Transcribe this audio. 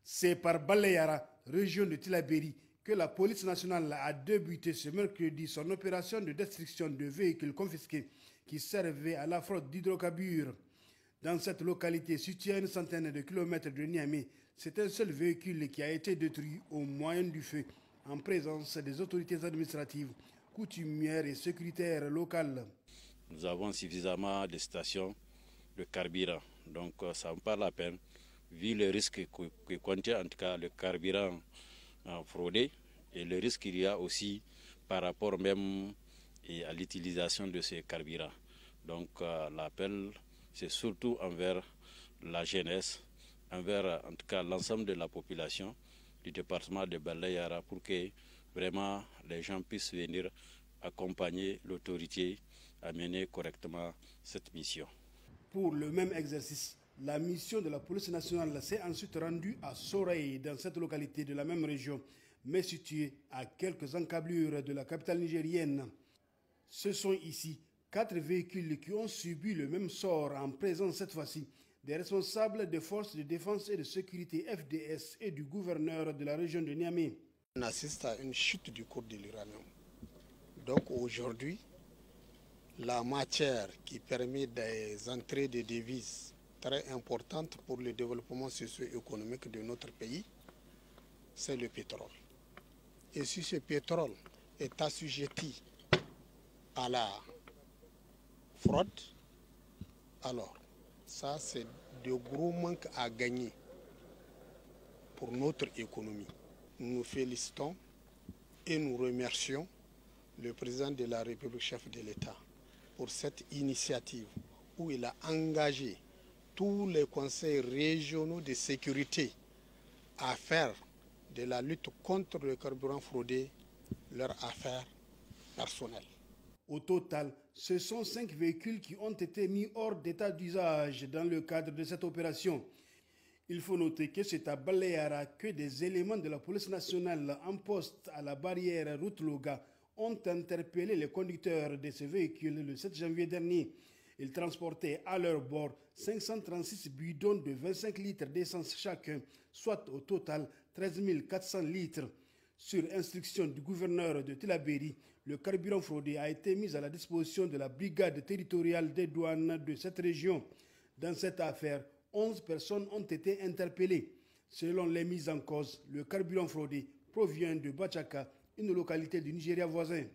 C'est par Baleyara, région de Tillabéri, que la police nationale a débuté ce mercredi son opération de destruction de véhicules confisqués qui servaient à la fraude d'hydrocarbures. Dans cette localité située à une centaine de kilomètres de Niamey, c'est un seul véhicule qui a été détruit au moyen du feu, en présence des autorités administratives, coutumières et sécuritaires locales. Nous avons suffisamment de stations de carburant, donc ça me parle la peine, vu le risque que contient en tout cas le carburant fraudé et le risque qu'il y a aussi par rapport même à l'utilisation de ces carburants. Donc l'appel, c'est surtout envers la jeunesse, envers en tout cas l'ensemble de la population du département de Baleyara pour que vraiment les gens puissent venir accompagner l'autorité à mener correctement cette mission. Pour le même exercice, la mission de la police nationale s'est ensuite rendue à Soreille, dans cette localité de la même région, mais située à quelques encablures de la capitale nigérienne. Ce sont ici 4 véhicules qui ont subi le même sort, en présence cette fois-ci des responsables des forces de défense et de sécurité FDS et du gouverneur de la région de Niamey. On assiste à une chute du cours de l'uranium. Donc aujourd'hui, la matière qui permet des entrées de devises très importantes pour le développement socio-économique de notre pays, c'est le pétrole. Et si ce pétrole est assujetti à la fraude, alors ça c'est de gros manques à gagner pour notre économie. Nous nous félicitons et nous remercions le président de la République, chef de l'État, pour cette initiative où il a engagé tous les conseils régionaux de sécurité à faire de la lutte contre le carburant fraudé leur affaire personnelle. Au total, ce sont 5 véhicules qui ont été mis hors d'état d'usage dans le cadre de cette opération. Il faut noter que c'est à Baleyara que des éléments de la police nationale en poste à la barrière route Loga ont interpellé les conducteurs de ces véhicules le 7 janvier dernier. Ils transportaient à leur bord 536 bidons de 25 litres d'essence chacun, soit au total 13 400 litres. Sur instruction du gouverneur de Tillabéri, le carburant fraudé a été mis à la disposition de la brigade territoriale des douanes de cette région. Dans cette affaire, 11 personnes ont été interpellées. Selon les mises en cause, le carburant fraudé provient de Bachaka, une localité du Nigeria voisin.